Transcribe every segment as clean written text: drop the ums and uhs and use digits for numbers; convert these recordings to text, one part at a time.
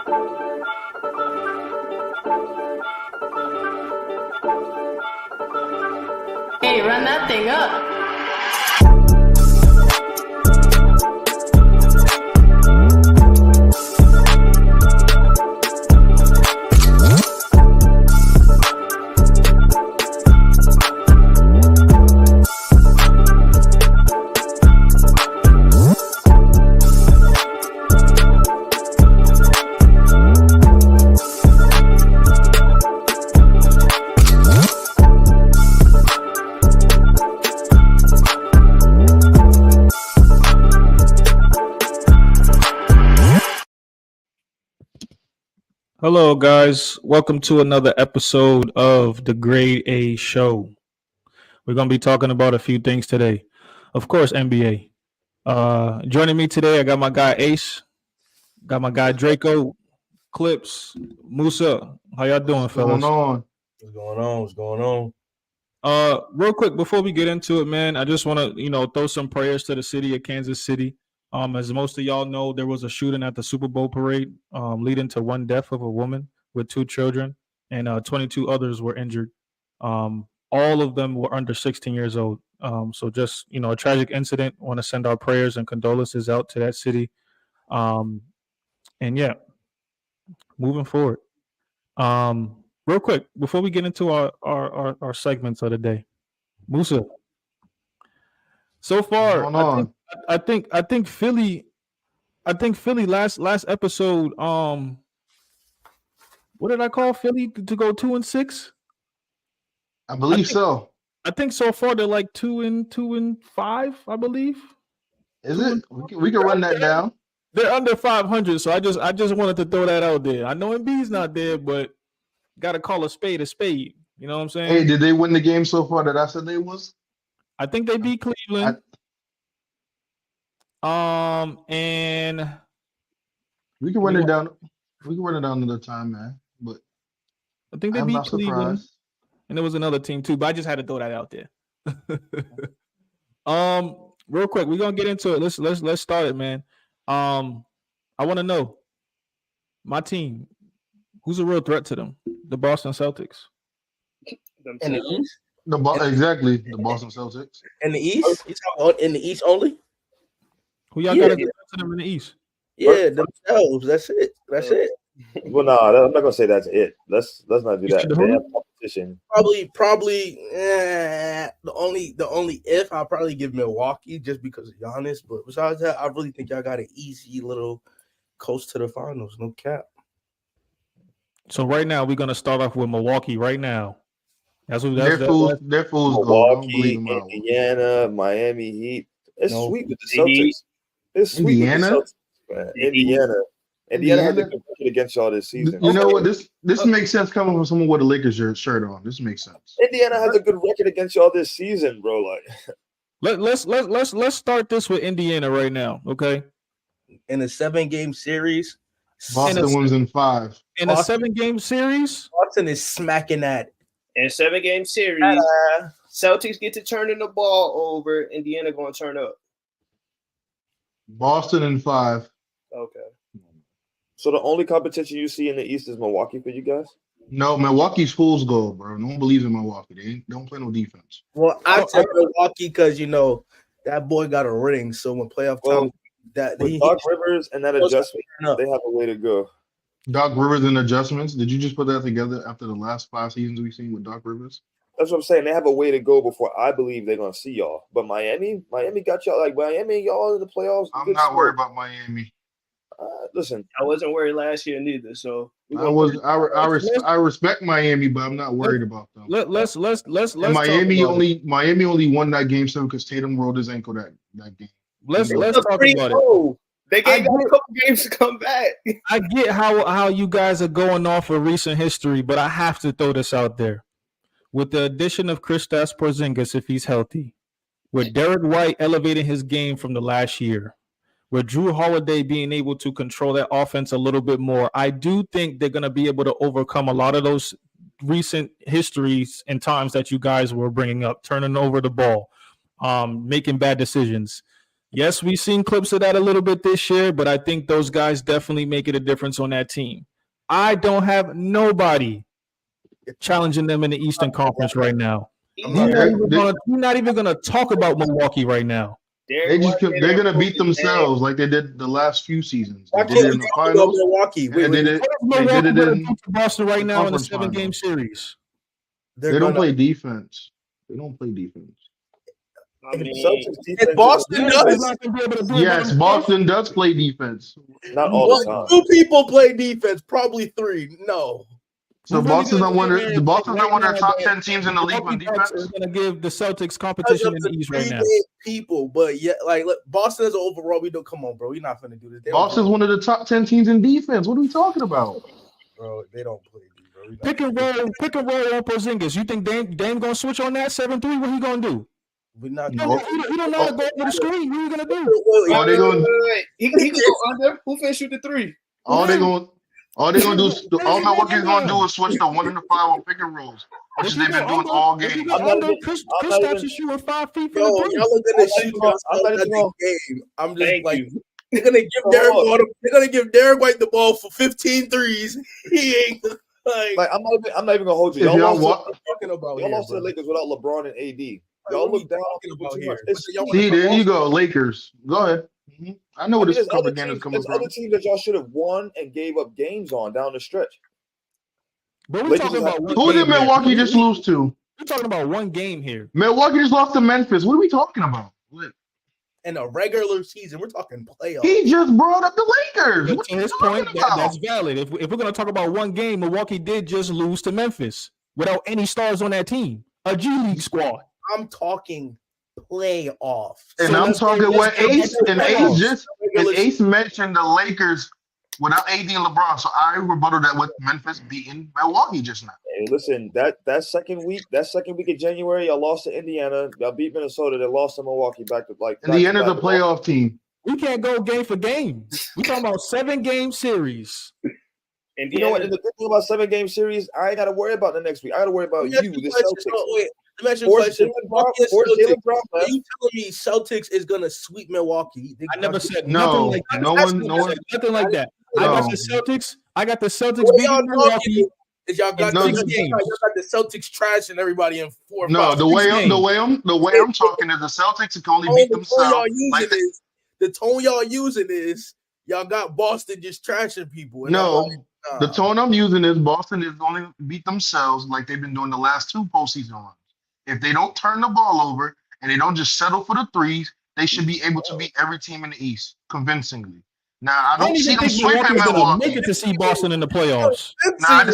Hey, run that thing up. Hello, guys. Welcome to another episode of the Grade A Show. We're going to be talking about a few things today. Of course, NBA. Joining me today, I got my guy Ace, got my guy Dreco, Klippz, Musa. How y'all doing, fellas? What's going on? Real quick, before we get into it, man, I just want to, throw some prayers to the city of Kansas City. As most of y'all know, there was a shooting at the Super Bowl parade, leading to one death of a woman with 2 children, and 22 others were injured. All of them were under 16 years old. So just, a tragic incident. Want to send our prayers and condolences out to that city. And yeah, moving forward. Real quick, before we get into our segments of the day, Musa. So far, I think Philly last episode. What did I call Philly to go 2-6? I believe so. I think so far they're like 2-5. I believe. Is it? We can run that down. They're under 500, so I just wanted to throw that out there. I know Embiid's not there, but gotta call a spade a spade. You know what I'm saying? Hey, did they win the game so far that I said they was? I think they beat Cleveland. And we can run it down. We can run it down another time, man. But I think they beat Cleveland. And there was another team too, but I just had to throw that out there. Real quick, we're gonna get into it. Let's start it, man. I want to know my team. Who's a real threat to them? The Boston Celtics. In the East? Exactly, the Boston Celtics. In the East? You talking in the East only? Who y'all got to threat to them in the East? Yeah, themselves. That's it. Well, no, I'm not gonna say that's it. Let's not do that. They have competition. Probably. The only if I'll probably give Milwaukee just because of Giannis, but besides that, I really think y'all got an easy little coast to the finals. No cap. So right now we're gonna start off with Milwaukee. Right now, they're fools. Milwaukee, Indiana, Miami Heat. It's sweet with the Celtics. It's sweet with the Celtics, man. Indiana has a good record against y'all this season. You know what? This makes sense coming from someone with a Lakers shirt on. This makes sense. Indiana has a good record against y'all this season, bro. Like, let's start this with Indiana right now, okay? In a 7-game series, Boston wins in 5. In a 7-game series, Boston is smacking that. In a 7-game series, Celtics get to turning the ball over. Indiana going to turn up. Boston in 5. Okay. So the only competition you see in the East is Milwaukee for you guys? No, Milwaukee's fool's gold, bro. No one believes in Milwaukee. They don't play no defense. Well, I said Milwaukee because that boy got a ring. So when playoff time, Doc Rivers and that adjustment, they have a way to go. Doc Rivers and adjustments. Did you just put that together after the last 5 seasons we've seen with Doc Rivers? That's what I'm saying. They have a way to go before I believe they're gonna see y'all. But Miami got y'all. Like Miami, y'all in the playoffs. I'm not worried about Miami. Listen, I wasn't worried last year neither. So I respect Miami, but I'm not worried about them. Let's Miami only won that game 7 because Tatum rolled his ankle that game. Let's talk about it. They gave them a couple games to come back. I get how you guys are going off of recent history, but I have to throw this out there. With the addition of Kristaps Porzingis, if he's healthy, with Derek White elevating his game from the last year, with Drew Holiday being able to control that offense a little bit more, I do think they're going to be able to overcome a lot of those recent histories and times that you guys were bringing up, turning over the ball, making bad decisions. Yes, we've seen clips of that a little bit this year, but I think those guys definitely make it a difference on that team. I don't have nobody challenging them in the Eastern Conference right now. We're not even gonna talk about Milwaukee right now. They're gonna beat themselves like they did the last few seasons. They did it in the finals. Milwaukee. They did it in Boston right now in a conference 7-game series. They don't play defense. They don't play defense. I mean, Boston does. Yes, Boston does play defense. Not all the time. 2 people play defense, probably 3. No. So Boston's not one of the top 10 teams in the league with defense. Is going to give the Celtics competition in the East right now. People, but yeah, like look, Boston as an overall, we don't come on, bro. You're not going to do this. Boston's one of the top 10 teams in defense. What are we talking about, bro? They don't play. Pick and roll on Porzingis. You think Dame gonna switch on that 7-3? What he gonna do? We're not. You don't know how to go over the screen. What are you gonna do? They going? He can go under. Who can shoot the 3? All they gonna do. All Milwaukee's gonna do is switch the 1 and the 5 on pick and rolls, which they've been doing all game. Kristaps is shooting 5 feet from the 3. Y'all are gonna shoot the game. I'm just like. They're gonna give Derek White the ball for 15 threes. He ain't like I'm not even gonna hold you. Y'all lost to the Lakers without LeBron and AD. Y'all look down about here. See, there you go, Lakers. Go ahead. Mm-hmm. I know where this propaganda is coming from. There's other teams that y'all should have won and gave up games on down the stretch. But we're talking about who did Milwaukee just lose to? We're talking about one game here. Milwaukee just lost to Memphis. What are we talking about? In a regular season, we're talking playoffs. He just brought up the Lakers. To his point, that's valid. If we're going to talk about one game, Milwaukee did just lose to Memphis without any stars on that team. A G League squad. I'm talking playoffs. And so I'm talking what Ace mentioned the Lakers without AD and LeBron. So I rebutted that with Memphis beating Milwaukee just now. Hey, listen, that second week of January, y'all lost to Indiana. Y'all beat Minnesota. They lost to Milwaukee back to Indiana's a playoff team. We can't go game for game. We're talking about 7-game series. And you know what? And the good thing about 7-game series, I ain't got to worry about the next week. I got to worry about you, the Celtics. Let me ask you a question. Are you telling me Celtics is gonna sweep Milwaukee? I never said nothing like that. No one, nothing like that. I got the Celtics beating Milwaukee. Y'all got the Celtics trashing everybody in 4. No, the way I'm talking is the Celtics can only beat themselves. The tone y'all using is y'all got Boston just trashing people. No, the tone I'm using is Boston is only beat themselves like they've been doing the last 2 postseason runs. If they don't turn the ball over and they don't just settle for the threes, they should be able to beat every team in the East convincingly. Now I don't see them sweeping Milwaukee. Make it to see Boston in the playoffs. I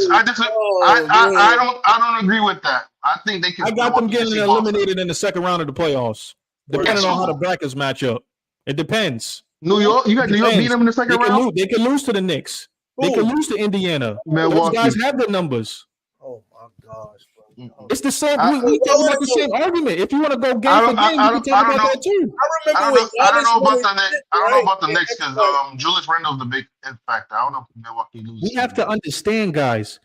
don't agree with that. I think they can. I got them getting eliminated in the second round of the playoffs, depending on how the brackets match up. It depends. New York, you got New York beat them in the second round. They can lose to the Knicks. They can lose to Indiana. Milwaukee. Those guys have the numbers. Oh my gosh. It's the same. We talk about the same argument. If you want to go game for game, we can talk about that too. I don't know about the Knicks because Julius Randle's the big factor. I don't know if Milwaukee loses. We have to understand, guys.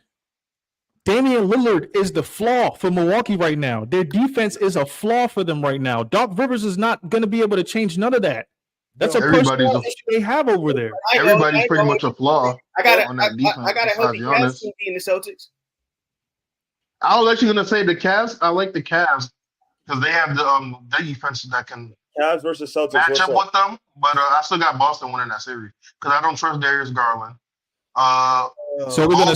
Damian Lillard is the flaw for Milwaukee right now. Their defense is a flaw for them right now. Doc Rivers is not going to be able to change none of that. That's a personal issue they have over there. Everybody's pretty much a flaw. I got a healthy Cavs team beating the Celtics. I was actually going to say the Cavs. I like the Cavs because they have the defense that can Cavs versus Celtics match up with them. But I still got Boston winning that series because I don't trust Darius Garland. So we're going to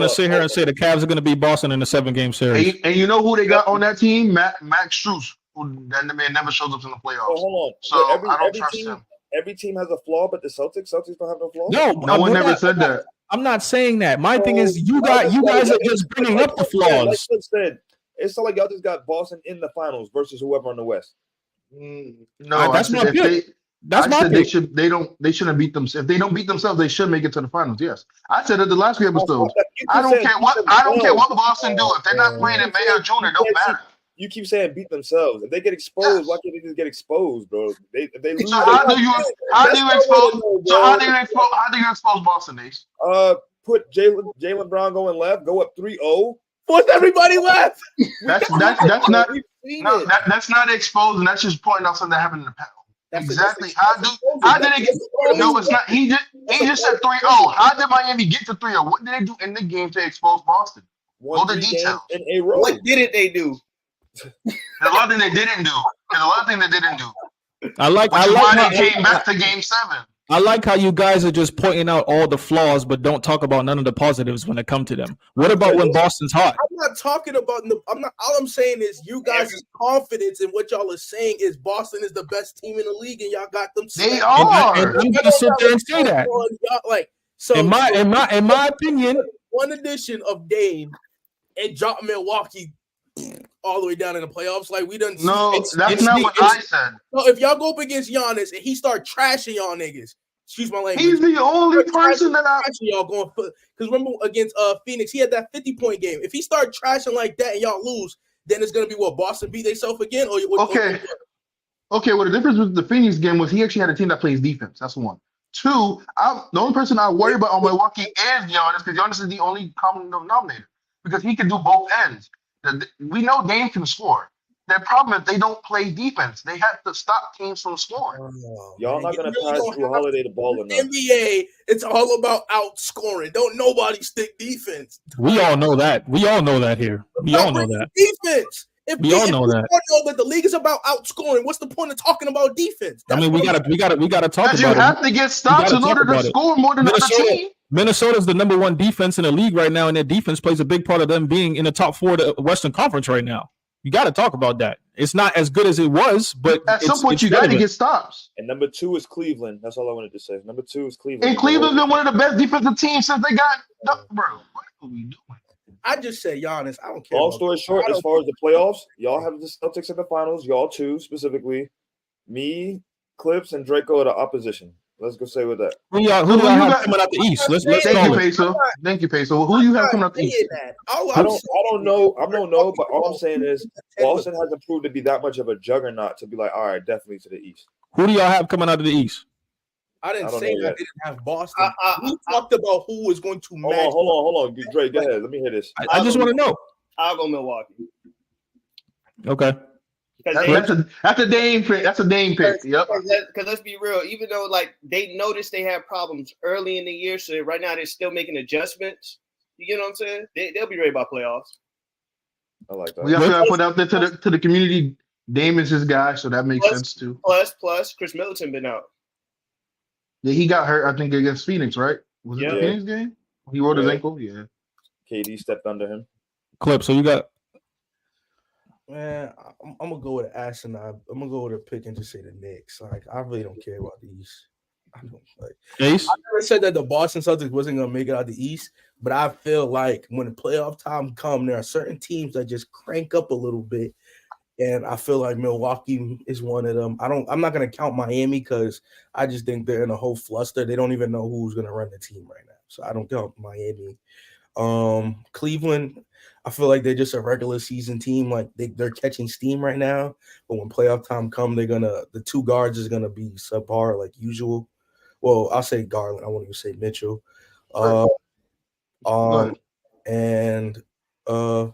sit here and say the Cavs are going to beat Boston in the 7-game series. And you know who they got on that team? Max Strus, who that man never shows up in the playoffs. Hold on. So I don't trust him. Every team has a flaw, but the Celtics don't have no flaw. No one never said that. I'm not saying that. My thing is, you guys are just bringing up the flaws. It's not like y'all just got Boston in the finals versus whoever on the West. No, that's my pick. They shouldn't beat them. If they don't beat themselves, they should make it to the finals. Yes, I said it the last few episodes. I don't care what Boston do. If they're not playing in May or June, it don't matter. You keep saying beat themselves. If they get exposed, why can't they just get exposed, bro? They lose. So how do you expose Boston, Ace? Put Jaylen Brown going left, go up 3-0, What's everybody left? That's not exposed, and that's just pointing out something that happened in the past. Exactly. How did it get? No, it's not. He just said 3-0. How did Miami get to 3-0? What did they do in the game to expose Boston? Go to details. In a row. What did they do? There's a lot of things they didn't do. I like why they came back to Game 7. I like how you guys are just pointing out all the flaws, but don't talk about none of the positives when it comes to them. What about when Boston's hot? I'm not talking about. All I'm saying is you guys' confidence in what y'all are saying is Boston is the best team in the league, and y'all got them. They are. And I'm gonna sit there and say that. So in my opinion, one edition of Dame and drop Milwaukee all the way down in the playoffs. Like we done. No, that's not what I said. So if y'all go up against Giannis and he start trashing y'all niggas, excuse my language. He's the only person that y'all going for. Because remember against Phoenix, he had that 50-point game. If he start trashing like that and y'all lose, then it's gonna be what Boston beat themselves again. Okay. Well, the difference with the Phoenix game was he actually had a team that plays defense. That's one. Two, the only person I worry about on Milwaukee is Giannis, because Giannis is the only common denominator because he can do both ends. We know Dame can score. Their problem is they don't play defense. They have to stop teams from scoring. Y'all not gonna pass Drew Holiday the ball enough. NBA, it's all about outscoring. Don't nobody stick defense. We all know that. We all know that here. We all know that. Defense. We all know that. Know that the league is about outscoring. What's the point of talking about defense? I mean, we gotta talk about it. You have to get stops in order to score more than the other team. Minnesota's the number one defense in the league right now, and their defense plays a big part of them being in the top 4 of the Western Conference right now. You got to talk about that. It's not as good as it was, but at some point you got to get stops. And number 2 is Cleveland. That's all I wanted to say. Number 2 is Cleveland. And Cleveland's been one of the best defensive teams since they got. Bro, what are we doing? I just say Giannis. I don't care. Long story short, as far as the playoffs, y'all have the Celtics in the finals. Y'all 2 specifically. Me, Klippz, and Dreco are the opposition. Let's go say with that. Who y'all have coming out the East? Let's Thank you, Peso. Who you have coming out the East? I don't know, but all I'm saying is Boston hasn't proved to be that much of a juggernaut to be like, all right, definitely to the East. Who do y'all have coming out of the East? I didn't say I didn't have Boston. We talked about who was going to match. Hold on. Dre, go ahead. Let me hear this. I just want to know. I'll go Milwaukee. Okay. That's a Dame pick. That's a Dame pick. Yep. Because let's be real, even though like they noticed they had problems early in the year, so right now they're still making adjustments. You get what I'm saying? They'll be ready by playoffs. I like that. We also got to put out there to the community. Dame is his guy, so that makes sense too. Plus, Chris Middleton been out. Yeah, he got hurt. I think against Phoenix, right? Was it the Phoenix game? He rolled his ankle. Yeah. KD stepped under him. Klippz. So you got. Man, I'm gonna go with Ashton. I'm gonna go with a pick and just say the Knicks. Like, I really don't care about the East. I don't like. Ace? I never said that the Boston Celtics wasn't gonna make it out the East, but I feel like when the playoff time comes, there are certain teams that just crank up a little bit, and I feel like Milwaukee is one of them. I'm not gonna count Miami because I just think they're in a whole fluster. They don't even know who's gonna run the team right now, so I don't count Miami. Cleveland, I feel like they're just a regular season team. Like they're catching steam right now, but when playoff time come, the 2 guards is gonna be subpar like usual. Well, I'll say Garland. I won't even say Mitchell. And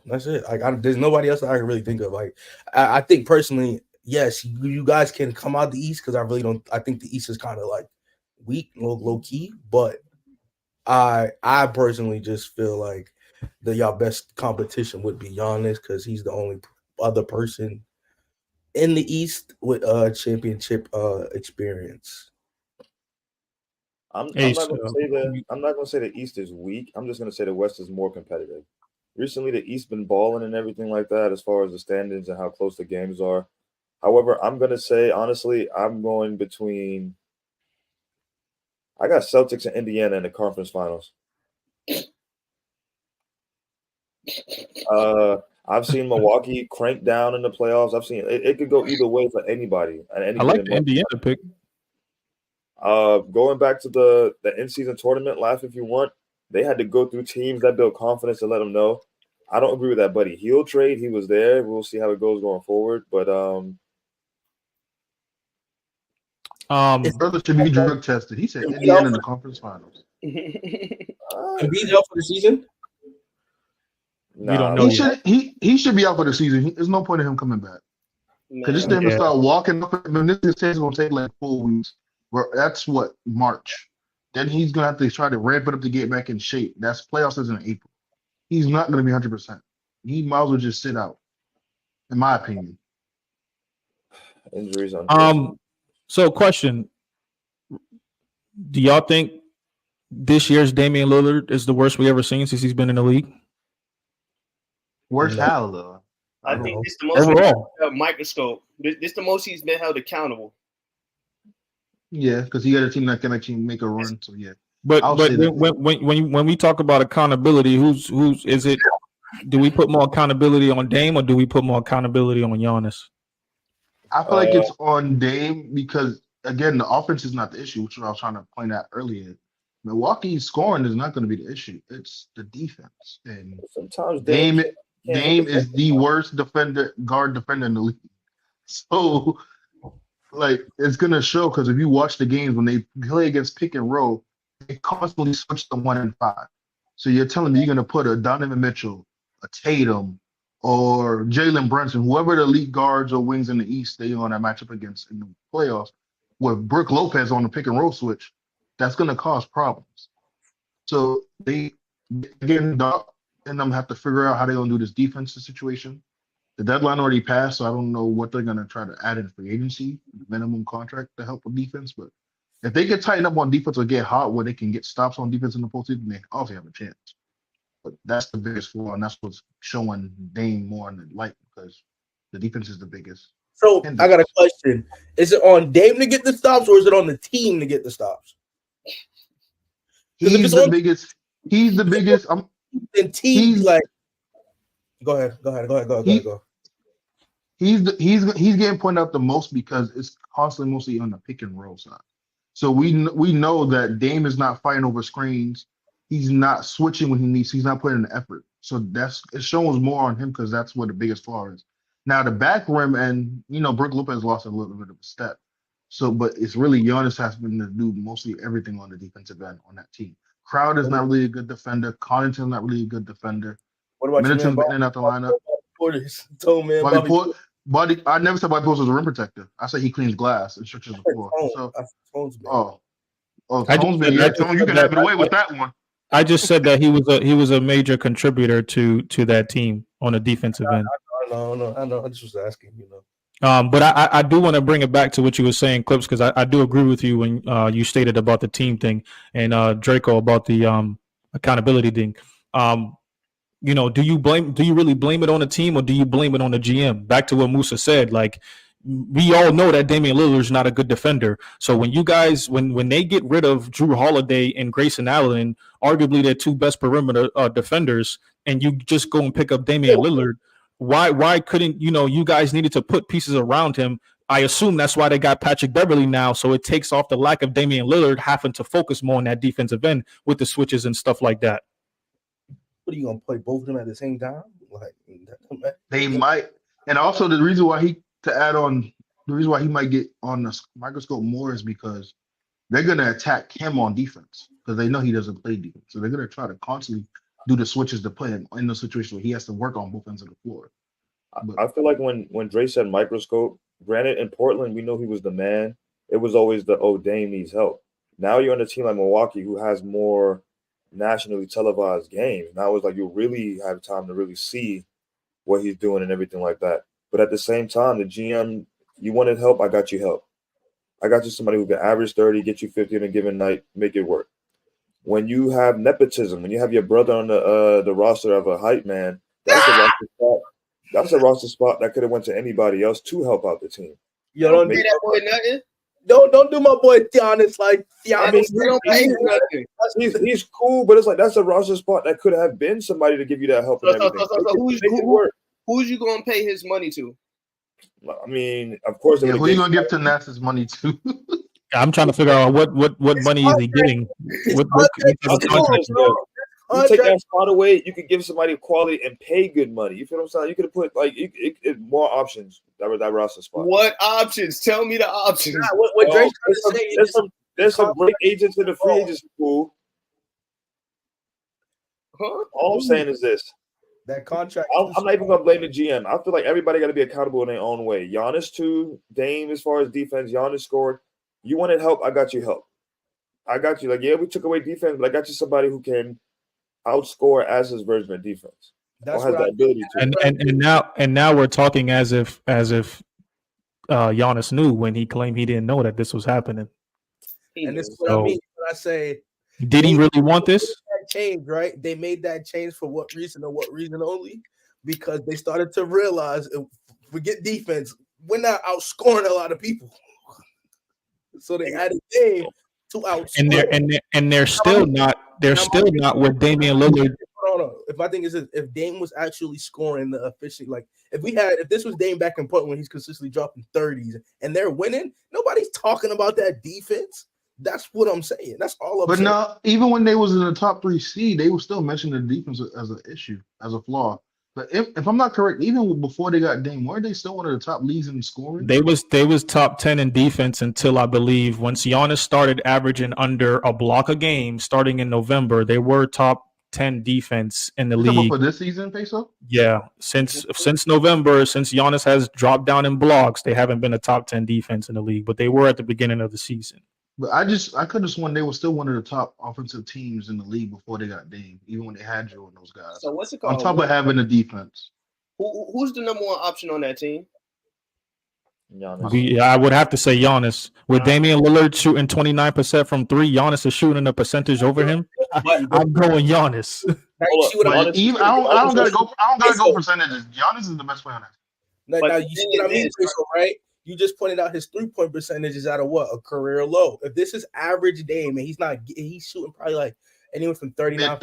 that's it. Like there's nobody else that I can really think of. Like I think personally, yes, you guys can come out the East because I really don't. I think the East is kind of like weak, low key, but I personally just feel like y'all best competition would be Giannis because he's the only other person in the East with championship experience. I'm not gonna say the East is weak. I'm just gonna say the West is more competitive. Recently, the East been balling and everything like that as far as the standings and how close the games are. However, I'm gonna say honestly, I'm going between. I got Celtics and Indiana in the conference finals. I've seen Milwaukee crank down in the playoffs. I've seen it could go either way for anybody. I like the Indiana pick. Going back to the in-season tournament, laugh if you want. They had to go through teams that build confidence and let them know. I don't agree with that Buddy Hield trade. He was there. We'll see how it goes going forward. But his brother should be drug tested. He said Indiana in the conference finals. Embiid out for the season? We don't know yet. He should be out for the season. There's no point in him coming back. Because this thing will start walking up. And this is going to take like 4 weeks. That's what, March. Then he's going to have to try to ramp it up to get back in shape. That's playoffs is in April. He's not going to be 100%. He might as well just sit out, in my opinion. Injuries on. So question: do y'all think this year's Damian Lillard is the worst we ever seen since he's been in the league? Worst how though? I think this the most overall microscope. This the most he's been held accountable. Yeah, because he got a team that can actually make a run. So yeah. But when we talk about accountability, who's is it? Do we put more accountability on Dame or do we put more accountability on Giannis? I feel like it's on Dame because again the offense is not the issue, which I was trying to point out earlier. Milwaukee's scoring is not going to be the issue; it's the defense. And sometimes Dame is the worst guard defender in the league. So, like, it's gonna show because if you watch the games when they play against pick and roll, they constantly switch to 1 and 5. So you're telling me you're gonna put a Donovan Mitchell, a Tatum, or Jalen Brunson, whoever the elite guards or wings in the East they on that matchup against in the playoffs, with Brook Lopez on the pick and roll switch, that's gonna cause problems. So they again Doc and them have to figure out how they're gonna do this defensive situation. The deadline already passed, so I don't know what they're gonna try to add in free agency, minimum contract to help with defense. But if they can tighten up on defense or get hot where they can get stops on defense in the postseason, they obviously have a chance. But that's the biggest flaw, and that's what's showing Dame more in the light because the defense is the biggest. So I got a question: is it on Dame to get the stops, or is it on the team to get the stops? He's the biggest. He's the biggest. And teams like. Go ahead. He's getting pointed out the most because it's constantly mostly on the pick and roll side. So we know that Dame is not fighting over screens. He's not switching when he needs. He's not putting in the effort. So it shows more on him because that's where the biggest flaw is. Now the back rim and Brook Lopez lost a little bit of a step. So, but it's really Giannis has been to do mostly everything on the defensive end on that team. Crowder's not really a good defender. Connaughton's not really a good defender. What about Middleton's been in out the lineup. Bobby, I never said Bobby Portis was a rim protector. I said he cleans glass and stretches the floor. Tone's been. You can have it away with that one. I just said that he was a major contributor to that team on the defensive end. I know. I just was asking, But I do want to bring it back to what you were saying, Klippz, because I do agree with you when you stated about the team thing and Dreco about the accountability thing. Do you really blame it on the team or do you blame it on the GM? Back to what Musa said, like we all know that Damian Lillard is not a good defender. So when you guys, when they get rid of Drew Holiday and Grayson Allen, arguably their two best perimeter defenders, and you just go and pick up Damian Lillard, why couldn't you guys needed to put pieces around him? I assume that's why they got Patrick Beverley now, so it takes off the lack of Damian Lillard having to focus more on that defensive end with the switches and stuff like that. What are you gonna play both of them at the same time? They might, and also the reason why he might get on the microscope more is because they're gonna attack him on defense because they know he doesn't play defense, so they're gonna try to constantly do the switches to play him in the situation where he has to work on both ends of the floor. I feel like when Dre said microscope, granted in Portland we know he was the man. It was always Dame needs help. Now you're on a team like Milwaukee who has more nationally televised games. Now it's like you really have time to really see what he's doing and everything like that. But at the same time, the GM, you wanted help, I got you help. I got you somebody who can average 30, get you 50 in a given night, make it work. When you have nepotism, when you have your brother on the roster of a hype man, that's a roster spot. That's a roster spot that could have went to anybody else to help out the team. You don't pay that boy nothing. Don't do my boy Giannis like Giannis. He's cool, but it's like that's a roster spot that could have been somebody to give you that help and everything. Who's you gonna pay his money to? I mean, of course. Yeah, who are you gonna give to Nass's money to? I'm trying to figure out what money is he getting. What you take that spot away, you could give somebody quality and pay good money. You feel what I'm saying? You could have put more options that roster spot. What options? Tell me the options. What Drake's trying to say there's some great agents in the free agency pool. Huh? All I'm saying is this: That contract. I'm not even gonna blame the GM. I feel like everybody got to be accountable in their own way. Giannis too, Dame as far as defense. Giannis scored. You wanted help, I got you help. I got you. Like, yeah, we took away defense, but I got you somebody who can outscore as his version of defense. That's or has the ability to. And now we're talking as if Giannis knew when he claimed he didn't know that this was happening. And this is what I mean when I say, did he really want this? That change, right? They made that change for what reason and what reason only? Because they started to realize if we get defense, we're not outscoring a lot of people. So they added Dame to outscore. And they're still not with Damian Lillard. Hold on. If I think if Dame was actually scoring the efficient, like if this was Dame back in Portland when he's consistently dropping 30s and they're winning, nobody's talking about that defense. That's what I'm saying. That's all I'm saying. But now, even when they was in the top 3 seed, they were still mentioning the defense as an issue, as a flaw. But if I'm not correct, even before they got Dame, weren't they still one of the top leagues in scoring? They was top 10 in defense until I believe once Giannis started averaging under a block a game starting in November, they were top 10 defense in the league. For this season, Peso? Yeah. Since November, since Giannis has dropped down in blocks, they haven't been a top 10 defense in the league, but they were at the beginning of the season. But I could have sworn they were still one of the top offensive teams in the league before they got Dame, even when they had Joe and those guys. So what's it called? On top of having the defense. Who's the number 1 option on that team? Giannis. I would have to say Giannis. With Damian Lillard shooting 29% from 3, Giannis is shooting a percentage over him. I'm going Giannis. I don't gotta go percentages. Giannis is the best player on that. Now you see what I mean, right? You just pointed out his 3-point percentage is at a career low. If this is average Dame and he's shooting probably like anywhere from 39,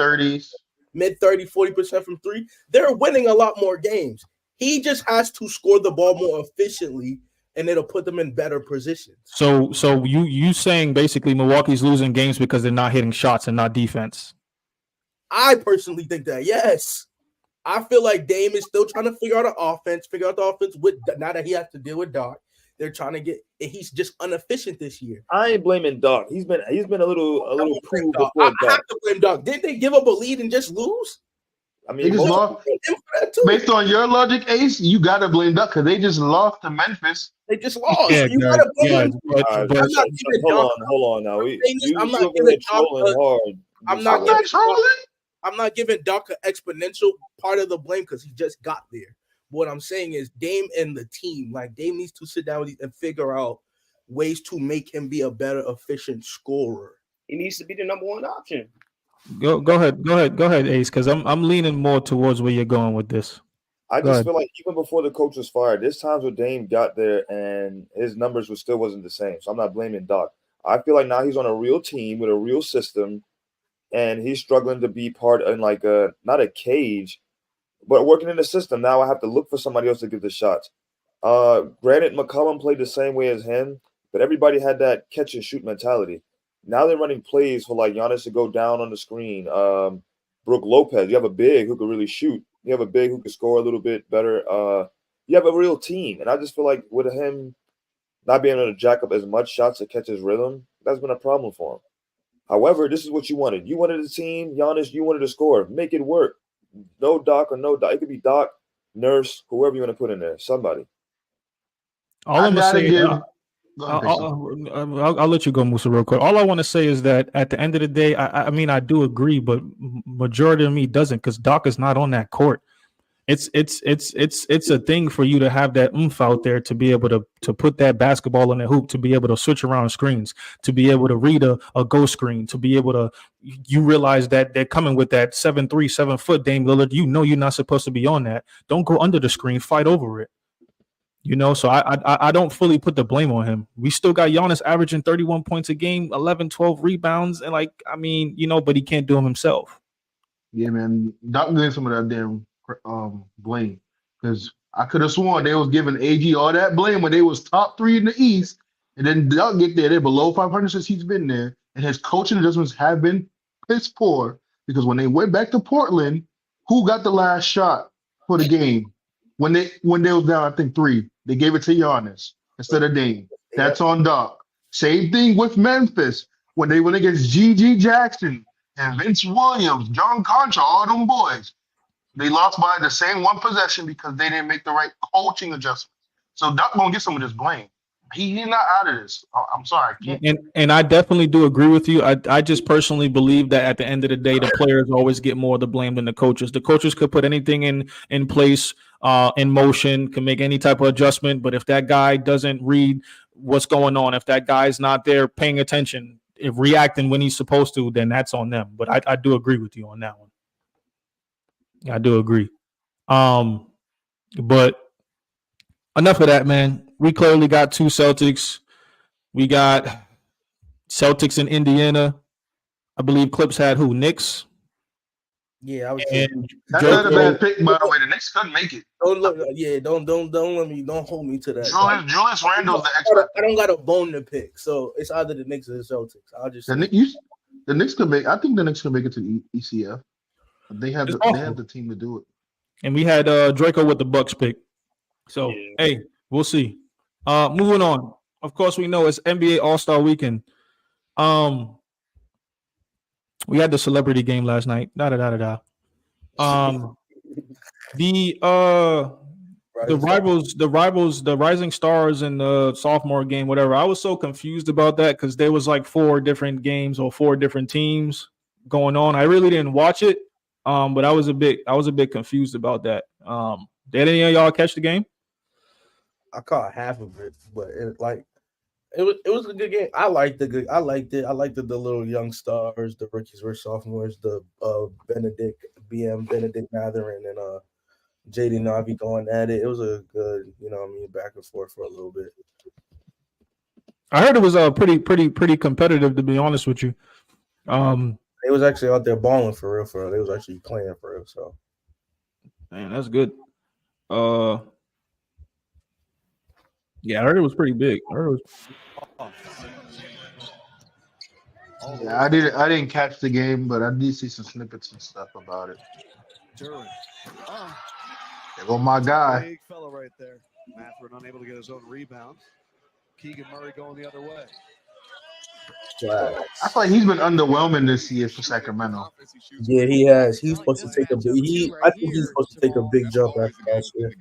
mid 30, 40% from 3, they're winning a lot more games. He just has to score the ball more efficiently, and it'll put them in better positions. So you saying basically Milwaukee's losing games because they're not hitting shots and not defense? I personally think that, yes. I feel like Dame is still trying to figure out the offense with now that he has to deal with Doc. They're trying to he's just inefficient this year. I ain't blaming Doc. He's been a little cool before Doc. I have to blame Doc. Didn't they give up a lead and just lose? I mean, they just lost. Based on your logic, Ace, you gotta blame Doc because they just lost to Memphis. They just lost. Yeah, so you gotta blame hold on now. I'm not giving Doc an exponential part of the blame because he just got there. What I'm saying is Dame and the team, like Dame needs to sit down and figure out ways to make him be a better, efficient scorer. He needs to be the number 1 option. Go ahead, Ace, because I'm leaning more towards where you're going with this. I just feel like even before the coach was fired, there's times where Dame got there and his numbers still wasn't the same. So I'm not blaming Doc. I feel like now he's on a real team with a real system, and he's struggling to be part in like not a cage, but working in the system. Now I have to look for somebody else to give the shots. Granted, McCollum played the same way as him, but everybody had that catch and shoot mentality. Now they're running plays for like Giannis to go down on the screen. Brook Lopez, you have a big who could really shoot. You have a big who could score a little bit better. You have a real team. And I just feel like with him not being able to jack up as much shots to catch his rhythm, that's been a problem for him. However, this is what you wanted. You wanted a team, Giannis, you wanted to score. Make it work. No Doc or no Doc. It could be Doc, Nurse, whoever you want to put in there. Somebody. All I'm going to say I'll let you go, Musa, real quick. All I want to say is that at the end of the day, I mean, I do agree, but majority of me doesn't because Doc is not on that court. It's a thing for you to have that oomph out there to be able to put that basketball in the hoop, to be able to switch around screens, to be able to read a go screen, to be able to. You realize that they're coming with that 7'3", 7 foot Dame Lillard. You know you're not supposed to be on that. Don't go under the screen. Fight over it. You know, so I don't fully put the blame on him. We still got Giannis averaging 31 points a game, 11, 12 rebounds. And but he can't do them himself. Yeah, man. Doc getting some of that damn blame because I could have sworn they was giving AG all that blame when they was top 3 in the East. And then Doc get there. They're below 500 since he's been there. And his coaching adjustments have been piss poor because when they went back to Portland, who got the last shot for the game? When they was down, I think 3, they gave it to Giannis instead of Dame. That's on Doc. Same thing with Memphis when they went against G.G. Jackson and Vince Williams, John Concha, all them boys. They lost by the same one possession because they didn't make the right coaching adjustment. So Duck gonna get some of this blame. He's not out of this. I'm sorry. I can't. And I definitely do agree with you. I just personally believe that at the end of the day, the players always get more of the blame than the coaches. The coaches could put anything in place, in motion, can make any type of adjustment. But if that guy doesn't read what's going on, if that guy's not there paying attention, if reacting when he's supposed to, then that's on them. But I do agree with you on that one. I do agree. But enough of that, man. We clearly got 2 Celtics. We got Celtics in Indiana. I believe Klippz had who? Knicks. Yeah, I would say That's not a bad pick, by the way. The Knicks couldn't make it. don't hold me to that. Julius Randle's the expert. I don't got a bone to pick, so it's either the Knicks or the Celtics. I'll just The Knicks could make. I think the Knicks could make it to ECF. They have the team to do it. And we had Dreco with the Bucks pick. So hey, we'll see. Moving on. Of course, we know it's NBA All-Star Weekend. We had the celebrity game last night. The Rising Stars and the sophomore game, whatever. I was so confused about that because there was like 4 different games or 4 different teams going on. I really didn't watch it, but I was a bit confused about that. Did any of y'all catch the game? I caught half of it, but it was a good game. I liked it. I liked the little young stars, the rookies versus sophomores, the Benedict Mathurin and JD Navi going at it. It was a good, back and forth for a little bit. I heard it was pretty competitive, to be honest with you. They was actually out there balling for real. They was actually playing for real. So, man, that's good. Yeah, I heard it was pretty big. Yeah, I didn't catch the game, but I did see some snippets and stuff about it. There go my guy. Big fella right there. Mathurin unable to get his own rebound. Keegan Murray going the other way. I feel like he's been underwhelming this year for Sacramento. Yeah, he has. He's supposed to take a big. I think he's supposed to take a big jump after last year.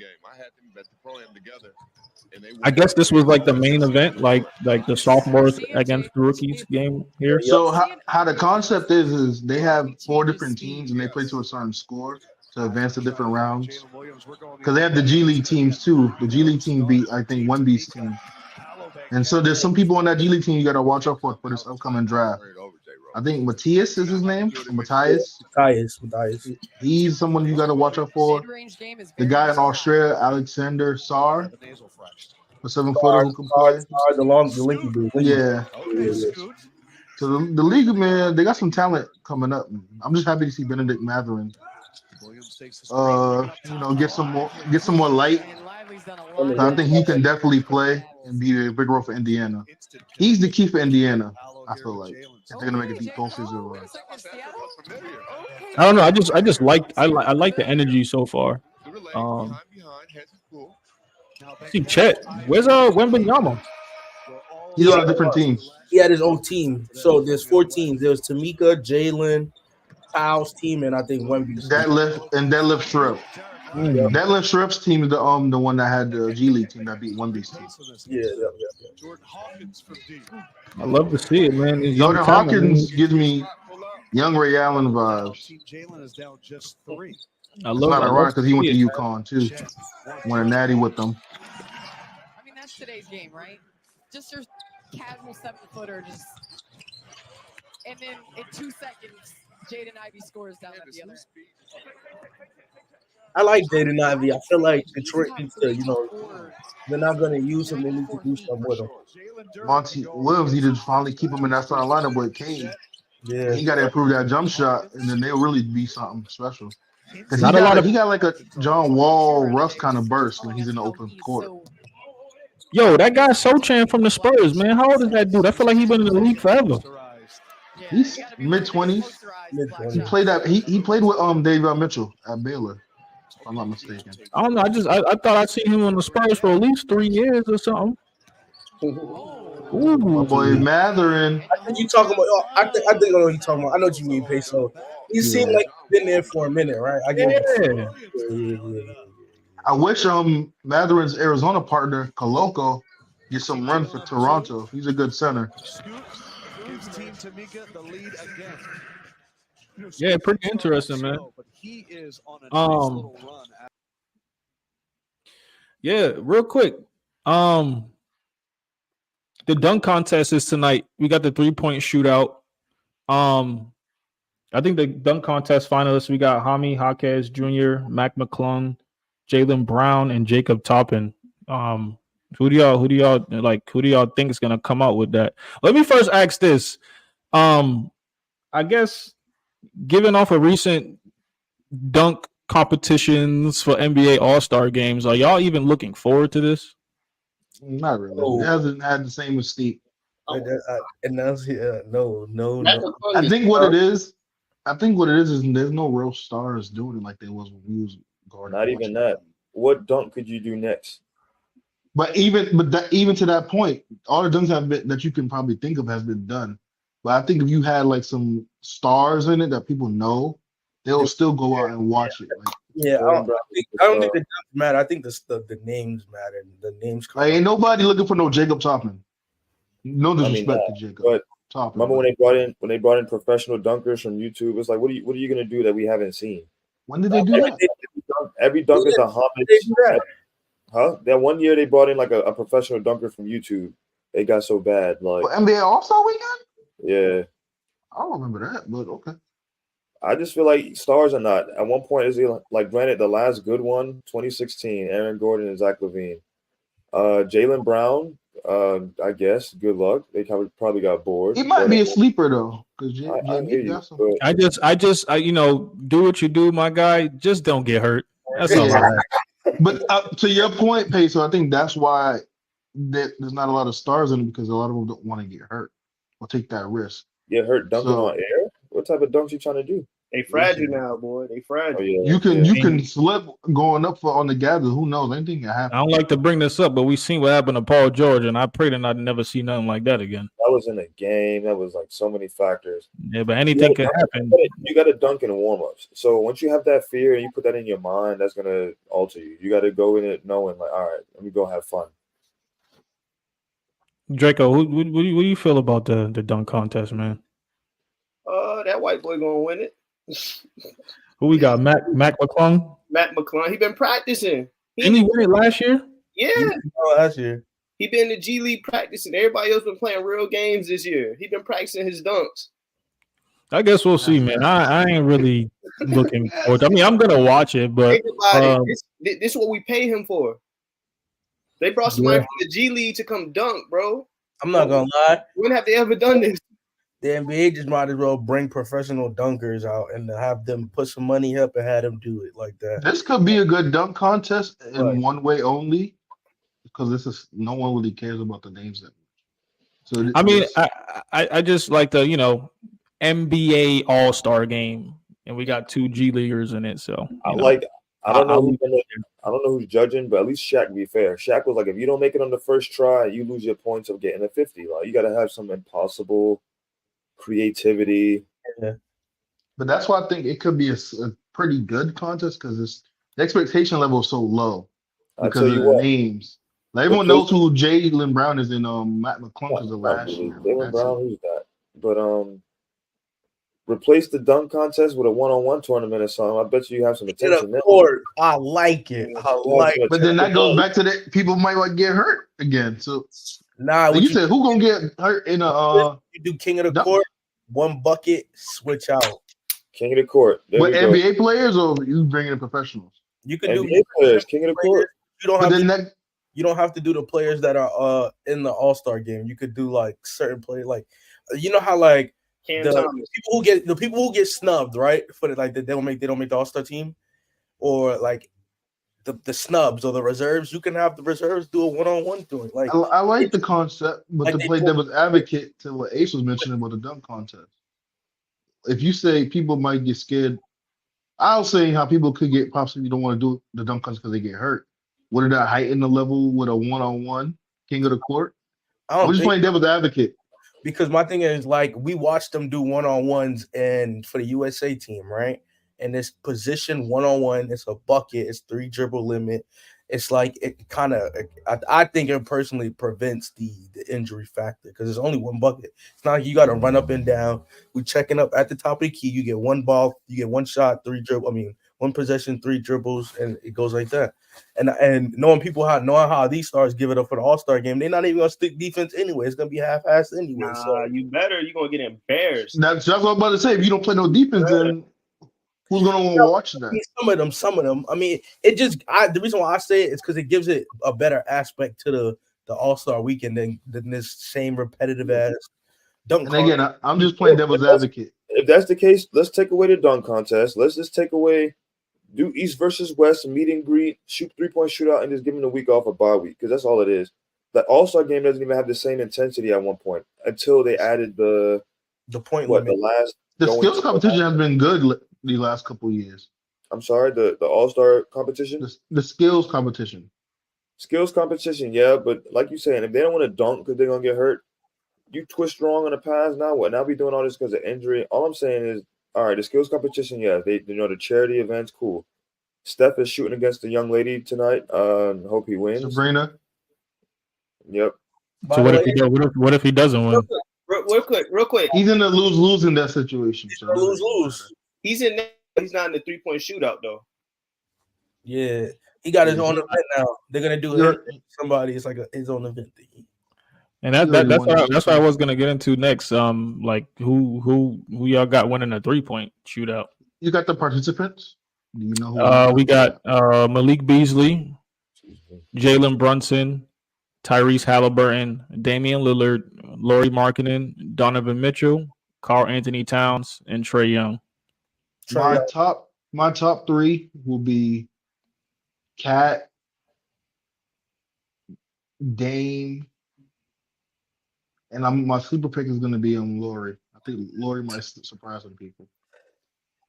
I guess this was like the main event, like the sophomores against the rookies game here. So how the concept is they have 4 different teams and they play to a certain score to advance to different rounds. Because they have the G League teams too. The G League team beat, I think, 1B's team. And so there's some people on that G League team you got to watch out for this upcoming draft. I think Matthias is his name. Matthias. He's someone you got to watch out for. The guy in Australia, Alexander Sarr, a 7-footer who can play. The lanky dude. Yeah. So the league, man, they got some talent coming up. I'm just happy to see Benedict Mathurin. Get some more light. I think he can definitely play and be a big role for Indiana. He's the key for Indiana. I feel like if they're gonna make a deep postseason run. I don't know. I just like the energy so far. See Chet. Where's Wembanyama? He's on a different team. He had his own team. So there's 4 teams. There's Tamika, Jalen, Kyle's team, and I think Wemby's team. Deadlift Shrimp. Deadlift Shrimp's team is the one that had the G League team that beat 1B's team. Yeah. I love to see it, man. Jordan Hawkins gives me young Ray Allen vibes. I love not ironic because he went to UConn too. Won a natty with them. I mean, that's today's game, right? Just your casual 7-footer, just and then in 2 seconds, Jaden Ivey scores down at the other end. I like Jaden Ivey. I feel like Detroit needs to, they're not going to use him. They need to do something with him. Monty Williams needed to finally keep him in that starting lineup with Kane. Yeah, he got to improve that jump shot, and then they'll really be something special. Because he got like a John Wall, rough kind of burst when he's in the open court. Yo, that guy Sochan from the Spurs, man. How old is that dude? I feel like he's been in the league forever. He's mid-20s. He played with David Mitchell at Baylor. If I'm not mistaken. I don't know. I thought I'd seen him on the Spurs for at least 3 years or something. Ooh, my boy Mathurin. I think you talking about. I think I know what you're talking about. I know what you mean, Peso. He seemed like he's been there for a minute, right? I get Yeah. I wish Matherin's Arizona partner Coloco get some run for Toronto. He's a good center. Scoops gives Team Tamika the lead again. You know, Yeah, Scoops pretty started interesting, man. slow, but he is on a nice little run. Yeah, real quick. The dunk contest is tonight. We got the 3-point shootout. I think the dunk contest finalists, we got Hami Jaquez Jr., Mac McClung, Jaylen Brown, and Jacob Toppin. Who do y'all think is gonna come out with that? Let me first ask this. I guess given off of recent dunk competitions for NBA All-Star games, are y'all even looking forward to this? Not really. It hasn't had the same mystique. No. I think what it is there's no real stars doing it like there was when we was guarding. Not even that. What dunk could you do next? But even to that point, all the dunks have been that you can probably think of has been done. But I think if you had like some stars in it that people know, they'll still go out and watch it. Like, yeah, I don't think the dunks matter. I think the names matter. The names. Like, ain't nobody looking for no Jacob Toppin. No disrespect to Jacob. But Toppin. remember when they brought in professional dunkers from YouTube? It's like, what are you gonna do that we haven't seen? When did they do that? Every dunk is a homage. Huh? That one year they brought in like a professional dunker from YouTube. They got so bad. Like For NBA All-Star Weekend? Yeah. I don't remember that, but okay. I just feel like stars are not. At one point, is like granted the last good one, 2016, Aaron Gordon and Zach LaVine. Jaylen Brown, I guess. Good luck. They probably got bored. He might be a sleeper though, because I just do what you do, my guy. Just don't get hurt. That's all. But to your point, Peso, I think that's why there's not a lot of stars in it because a lot of them don't want to get hurt or take that risk. Get hurt dunking on air? What type of dunks you trying to do? They fragile now, boy. They fragile. Oh, yeah. You can slip going up on the gather. Who knows? Anything can happen. I don't like to bring this up, but we seen what happened to Paul George, and I pray to not never see nothing like that again. That was in a game. That was like so many factors. Yeah, but anything can happen. You got to dunk in warm-ups. So once you have that fear and you put that in your mind, that's gonna alter you. You got to go in it knowing like, all right, let me go have fun. Draco, what do you feel about the dunk contest, man? That white boy gonna win it. Who we got? Mac McClung? Matt McClung. He been practicing. Didn't he win it last year? Yeah. Last year. He been in the G League practicing. Everybody else been playing real games this year. He been practicing his dunks. I guess we'll see, man. I ain't really looking forward. I mean, I'm gonna watch it, but Think about it. This is what we pay him for. They brought somebody from the G League to come dunk, bro. I'm not gonna lie. When have they ever done this? The NBA just might as well bring professional dunkers out and have them put some money up and have them do it like that. This could be a good dunk contest in one way only, because this is no one really cares about the names that much. So I mean, I just like the NBA All-Star game, and we got 2 G Leaguers in it. So I don't know who's judging, but at least Shaq can be fair. Shaq was like, if you don't make it on the first try, you lose your points of getting a 50. Like you got to have some impossible creativity. Yeah. But that's why I think it could be a pretty good contest because the expectation level is so low because of the names. Like everyone knows who Jaylen Brown is in Matt McClung because of last year. Jaylen Brown, who's that? But replace the dunk contest with a one-on-one tournament or something. I bet you have some attention there. I like it. But then that goes back to the people might get hurt again. So you said who gonna get hurt in a you do king of the court, one bucket, switch out. King of the court. With NBA players or you bringing in professionals? You can NBA do players, king of the court. You don't have to do the players that are in the All-Star game. You could do like certain players, like you know how like the people who get snubbed, right? For the, like they don't make the All-Star team, or like the snubs or the reserves. You can have the reserves do a one-on-one thing. Like I like the concept, but like to play devil's advocate to what Ace was mentioning about the dunk contest. If you say people might get scared, I was saying how people could get possibly don't want to do the dunk contest because they get hurt. Wouldn't that heighten the level with a one-on-one king of the court? I'm just playing devil's advocate. because my thing is like we watched them do one-on-ones and for the USA team, right? And this position one-on-one, it's a bucket, it's 3 dribble limit. It's like it kind of, I think it personally prevents the injury factor because there's only one bucket. It's not like you got to run up and down. We checking up at the top of the key. You get one ball, you get one shot, 3 dribble. I mean, one possession, 3 dribbles, and it goes like that. And knowing how these stars give it up for the All-Star game, they're not even gonna stick defense anyway. It's gonna be half-assed anyway. So you better. You're gonna get embarrassed. That's what I'm about to say. If you don't play no defense, then who's gonna want to watch that? I mean, some of them. I mean, it just the reason why I say it is because it gives it a better aspect to the All-Star weekend than this same repetitive ass dunk. And again, I'm just playing devil's advocate. If that's the case, let's take away the dunk contest. Let's just take away, do East versus West, meet and greet, shoot 3-point shootout, and just give them a week off, a bye week, because that's all it is. The All-Star game doesn't even have the same intensity at one point until they added the point limit. The skills competition has been good the last couple of years. I'm sorry, the All-Star competition? The skills competition. Skills competition, yeah, but like you're saying, if they don't want to dunk because they're going to get hurt, you twist wrong on the pass, now what? Now we doing all this because of injury. All I'm saying is, all right, the skills competition, yeah, the charity events, cool. Steph is shooting against the young lady tonight. Hope he wins. Sabrina. Yep. So what if he doesn't win? Real quick. He's in a lose in that situation. So lose. He's in there. He's not in the 3-point shootout though. Yeah, he got his own event now. They're gonna do it. Somebody. It's like his own event thing. And that's what I was gonna get into next. Like who y'all got winning a 3-point shootout? You got the participants. Do you know who? We got Malik Beasley, Jalen Brunson, Tyrese Halliburton, Damian Lillard, Lauri Markkanen, Donovan Mitchell, Karl Anthony Towns, and Trae Young. My top 3 will be Cat, Dame, and my sleeper pick is going to be on Lauri. I think Lauri might surprise some people.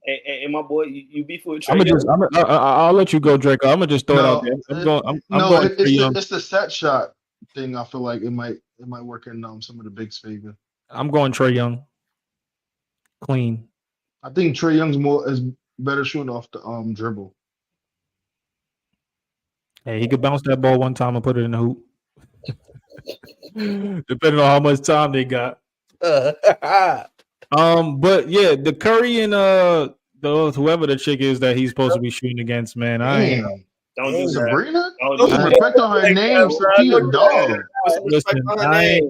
And my boy, you beef with Trae. I'll let you go, Draco. I'm gonna just throw it out there. It's the set shot thing. I feel like it might work in some of the bigs' favor. I'm going Trae Young. Clean. I think Trae Young's is better shooting off the dribble. Hey, he could bounce that ball one time and put it in the hoop. Depending on how much time they got. But yeah, the Curry and whoever the chick is that he's supposed to be shooting against, man. Don't do Sabrina. That. Respect on her name. She's a dog. Listen, I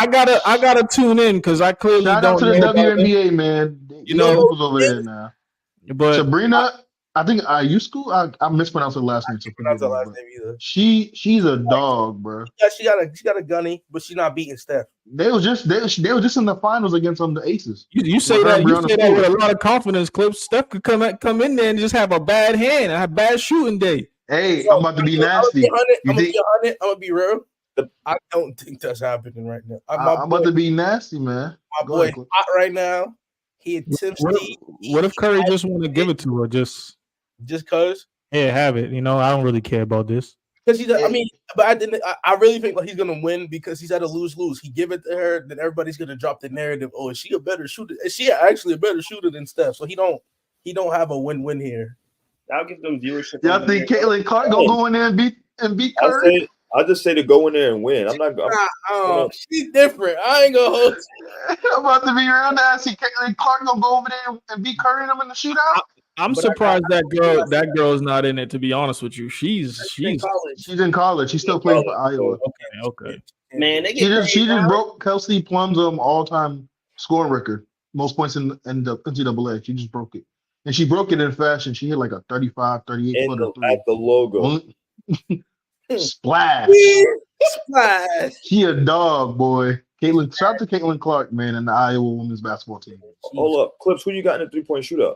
gotta tune in because I clearly shout don't out to the WNBA, man. You know who's over there now. But Sabrina, I think I mispronounced her last name. She's a dog, bro. Yeah, she got a gunny, but she's not beating Steph. They were just in the finals against the Aces. You say that with a lot of confidence, Klippz. Steph could come in there and just have a bad hand, a bad shooting day. Hey, I'm about to be nasty. I'm gonna be real. I don't think that's happening right now. I'm about to be nasty, man. My boy hot right now. He attempts what if Curry just want to give it to her just cause? Yeah, have it. I don't really care about this. Because I really think he's gonna win because he's at a lose-lose. He give it to her, then everybody's gonna drop the narrative. Oh, is she a better shooter? Is she actually a better shooter than Steph? So he don't have a win-win here. I'll give them viewership. Y'all think Caitlin Clark gonna go in there and beat Curry? I'll just say to go in there and win. I'm not going. She's different. I ain't gonna hold. I'm about to be real nasty. Caitlin Clark gonna go over there and beat Curry and them in the shootout. I'm surprised that girl's not in it. To be honest with you, she's in college. She's still playing for Iowa. Okay. Man, she just broke Kelsey Plum's all-time scoring record, most points in the NCAA. She just broke it, and she broke it in fashion. She hit like a 35, 38 footer at the logo. Splash. She a dog, boy. Shout out to Caitlin Clark, man, and the Iowa women's basketball team. Hold up, Klippz. Who you got in the 3-point shootout?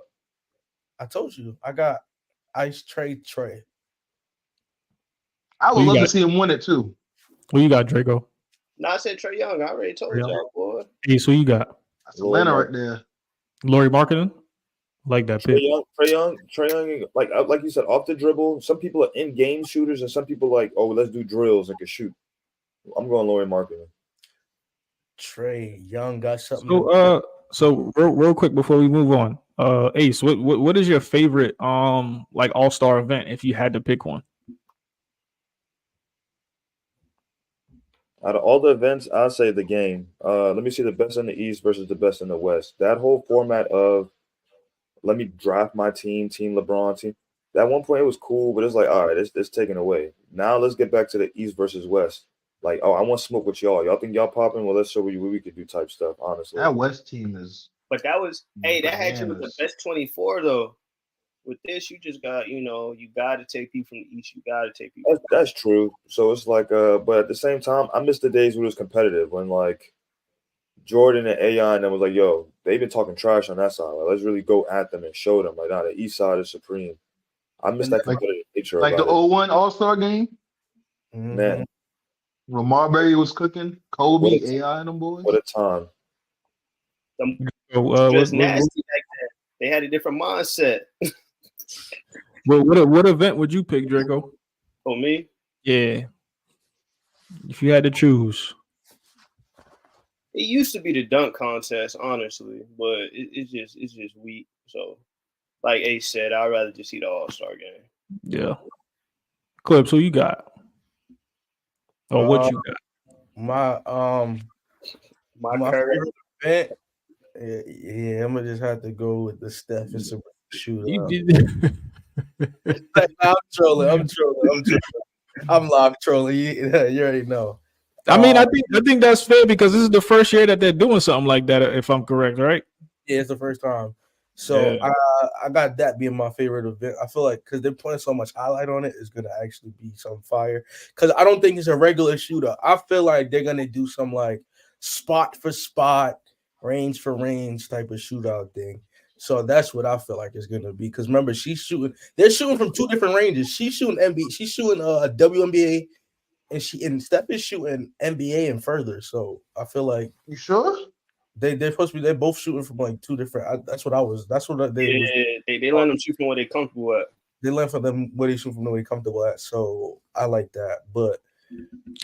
I told you, I got Ice Trae. I would love to see him win it too. Who you got, Draco? No, I said Trae Young. I already told y'all, boy. Hey, so you got that's Atlanta right there. Lauri Markkanen, like that pick. Trae Young, like you said, off the dribble. Some people are in-game shooters, and some people let's do drills and can shoot. I'm going Lauri Markkanen. Trey Young got something. So real quick before we move on, Ace, what is your favorite like all-star event if you had to pick one? Out of all the events, I'd say the game. Let me see the best in the East versus the best in the West. That whole format of let me draft my team LeBron, team. At one point it was cool, but it's like, all right, it's taken away. Now let's get back to the East versus West. Like, oh, I want to smoke with y'all. Y'all think y'all popping? Well, let's show you what we could do type stuff, honestly. That West team is. But that was, that had you with the bananas. best 24 though. With this, you just got, you got to take people from the East. You got to take people. That's true. So it's like, but at the same time, I miss the days when it was competitive, when like Jordan and AI and them was like, yo, they've been talking trash on that side. Like, let's really go at them and show them. Like, nah, the East side is supreme. I miss that competitive nature. Like the 01 All-Star game? Man. When Marbury was cooking, Kobe, What a- AI, and them boys. What a time. Just nasty like that. They had a different mindset. Well, what event would you pick, Dreco? For me? Yeah. If you had to choose. It used to be the dunk contest, honestly, but it's just weak. So, like Ace said, I'd rather just see the All-Star game. Yeah. Klippz, who you got? Or what you got? My current event. Yeah, I'm gonna just have to go with the Steph and some shootout. I'm trolling. I'm live trolling. You already know. I mean, I think that's fair because this is the first year that they're doing something like that, if I'm correct, right? Yeah, it's the first time. So Yeah. I got that being my favorite event. I feel like because they're putting so much highlight on it, it's gonna actually be some fire. Because I don't think it's a regular shootout. I feel like they're gonna do some like spot for spot, range for range type of shootout thing. So that's what I feel like it's gonna be. Because remember, they're shooting from two different ranges. She's shooting NBA, she's shooting WNBA, and Steph is shooting NBA and further. So I feel like you sure? They're supposed to be. They're both shooting from like two different. That's what they let them shoot from where they're comfortable at. They learn from them where they shoot from where they're comfortable at. So I like that. But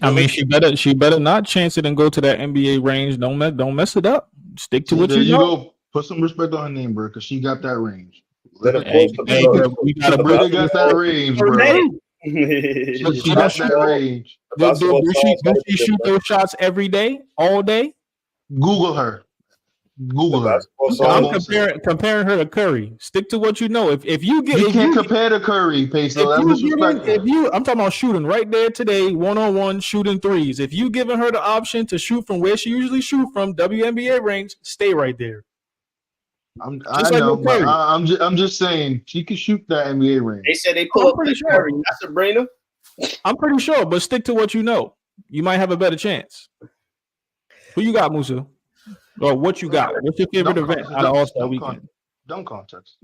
I mean, she better not chance it and go to that NBA range. Don't mess it up. Stick to what you know. Go. Put some respect on her name, bro, because she got that range. Then of course, We got a brother got that range, bro. She got that range. Does she shoot those shots every day, all day? Google her. I'm comparing her to Curry. Stick to what you know. If you can't compare to Curry, Peso. That's disrespectful. I'm talking about shooting right there today, 1-on-1 shooting threes. If you giving her the option to shoot from where she usually shoot from, WNBA range, stay right there. I'm just saying she could shoot that NBA range. They said they pull up pretty Curry. That's Sabrina. I'm pretty sure, but stick to what you know. You might have a better chance. Who you got, Musa? Or what you got? What's your favorite event out of All-Star Weekend? Dunk contest.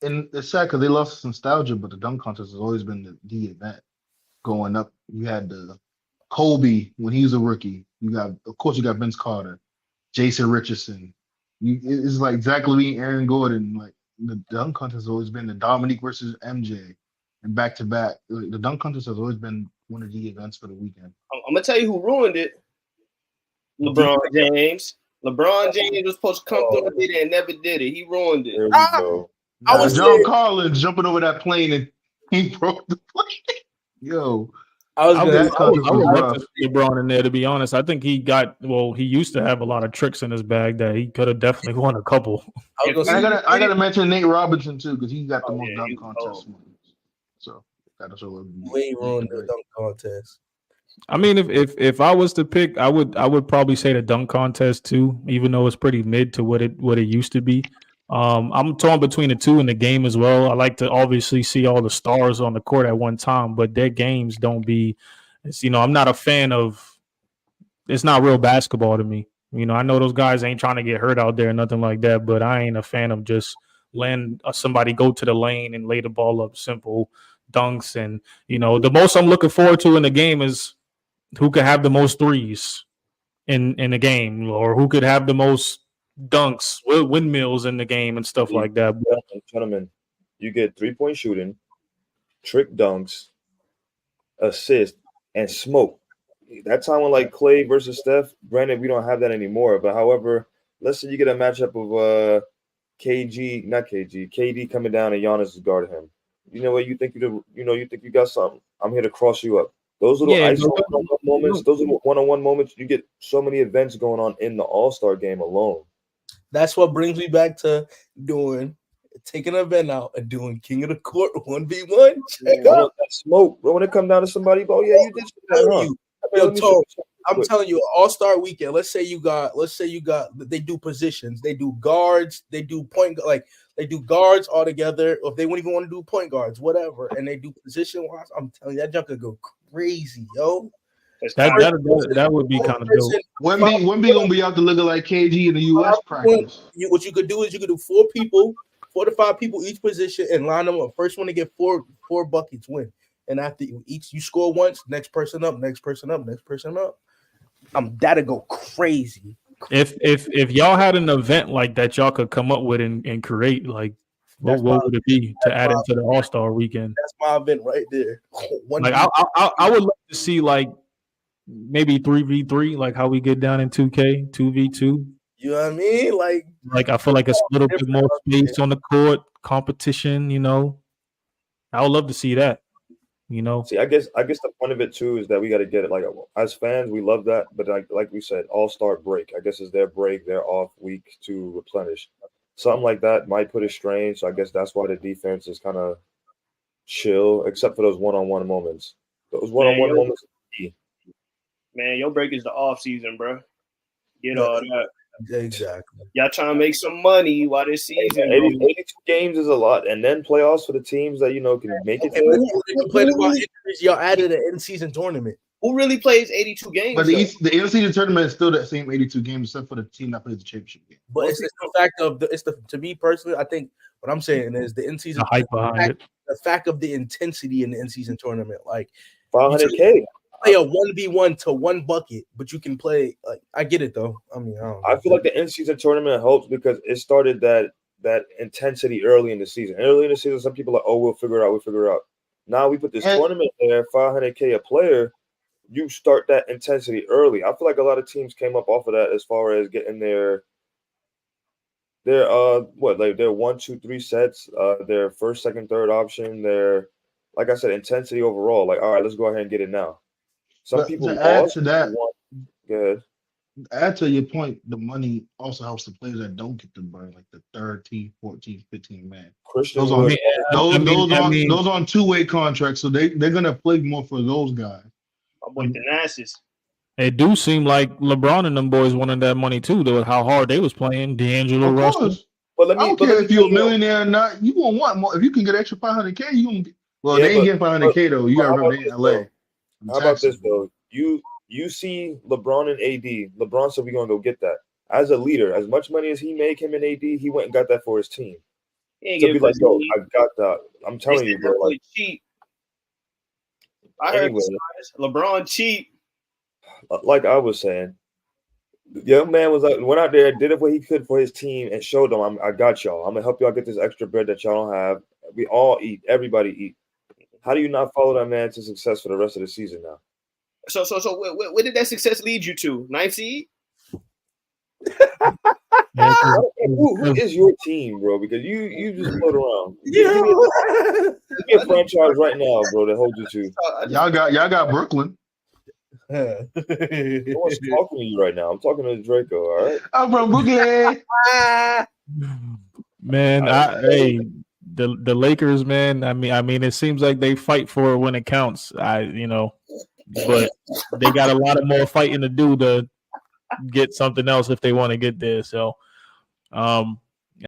And it's sad because they lost nostalgia, but the dunk contest has always been the event. Going up, you had the Kobe when he was a rookie. You got Vince Carter, Jason Richardson. It's like Zach LaVine, Aaron Gordon. Like the dunk contest has always been the Dominique versus MJ, and back to back. The dunk contest has always been one of the events for the weekend. I'm gonna tell you who ruined it. LeBron James. LeBron James was supposed to come through and did it and never did it. He ruined it. I was John Collins jumping over that plane and he broke the plane. Yo, I would love to see LeBron in there, to be honest. I think he used to have a lot of tricks in his bag that he could have definitely won a couple. I gotta mention Nate Robinson too, because he got the most dunk contest wins. So that's all. We ruined the dunk contest. I mean, if I was to pick, I would probably say the dunk contest too, even though it's pretty mid to what it used to be. I'm torn between the two in the game as well. I like to obviously see all the stars on the court at one time, but their games don't be. I'm not a fan of. It's not real basketball to me. I know those guys ain't trying to get hurt out there, nothing like that, but I ain't a fan of just letting somebody go to the lane and lay the ball up, simple dunks. And the most I'm looking forward to in the game is who could have the most threes in the game, or who could have the most dunks, windmills in the game and stuff like that. But, gentlemen, you get 3-point shooting, trick dunks, assist, and smoke. that time when like Clay versus Steph, granted we don't have that anymore. But however, let's say you get a matchup of KD coming down and Giannis is guarding him. You know what? You think you got something. I'm here to cross you up. Those little one-on-one moments, those little one-on-one moments, you get so many events going on in the All-Star game alone. That's what brings me back to taking an event out and doing King of the Court 1v1. Check out that smoke, bro. When it come down to somebody, bro, yeah, you did that, huh? I'm telling you, All-Star weekend. Let's say you got. They do positions. They do guards. They do they do guards all together. Or if they wouldn't even want to do point guards, whatever, and they do position wise, I'm telling you, that junk could go crazy, yo. That would be kind of dope. Wemby gonna be out there looking like KG in the U.S. practice. What you could do is you could do 4 to 5 people each position and line them up. First one to get four buckets win. And after each you score once, next person up. That'll go crazy. If y'all had an event like that, y'all could come up with and create like what would it be to add into the All-Star weekend? That's my event right there. I would love to see like maybe 3v3, like how we get down in 2K, 2v2. You know what I mean? Like I feel like it's a little bit more space on the court, competition. I would love to see that. See, I guess the point of it too is that we got to get it. Like as fans, we love that, but like we said, All-Star break. I guess is their break, their off week to replenish. Something like that might put a strain. So I guess that's why the defense is kind of chill, except for those one-on-one moments. Those one-on-one moments. Man, your break is the off season, bro. Get all that. Exactly. Y'all trying to make some money while this season. 82 games is a lot, and then playoffs for the teams that can make it. Y'all added an in-season tournament. Who really plays 82 games? But the in-season tournament is still that same 82 games, except for the team that plays the championship game. But it's the fact of to me personally, I think what I'm saying is the in-season hype behind it. The fact of the intensity in the in-season tournament, like $500K. Play a 1v1 to 1 bucket, but you can play. I get it though. I mean, I feel like the in-season tournament helps because it started that intensity early in the season. Early in the season, some people are like, "Oh, we'll figure it out." Now we put this tournament there, $500K a player. You start that intensity early. I feel like a lot of teams came up off of that as far as getting their 1, 2, 3 sets, their first, second, third option, their, like I said, intensity overall. Like, all right, let's go ahead and get it now. Some people add to that. Good. Add to your point, the money also helps the players that don't get the burn, like the 13, 14, 15 man. Those on two-way contracts, so they're gonna play more for those guys. My boy Thanasis. It do seem like LeBron and them boys wanted that money too, though, how hard they was playing. D'Angelo Russell. But I don't care if you're a millionaire or not. You gonna want more. If you can get extra $500K, you gonna get. Well, they ain't getting $500K though. You gotta remember they in LA. How about this though? You see LeBron and AD. LeBron said we're gonna go get that. As a leader, as much money as he made, him and AD, he went and got that for his team. So be like, yo, I got that. I'm telling you, bro. Like, cheap. I heard LeBron cheap. Like I was saying, the young man went out there, did what he could for his team, and showed them, I got y'all. I'm gonna help y'all get this extra bread that y'all don't have. We all eat. Everybody eat. How do you not follow that man to success for the rest of the season now? So where did that success lead you to? 9th seed? Who is your team, bro? Because you just float around. Give me a franchise right now, bro, that holds you to. Y'all got Brooklyn. No one's talking to you right now. I'm talking to Dreco, all right? I'm from Brooklyn. Man, the Lakers, man. I mean, it seems like they fight for it when it counts. But they got a lot of more fighting to do to get something else if they want to get there. So,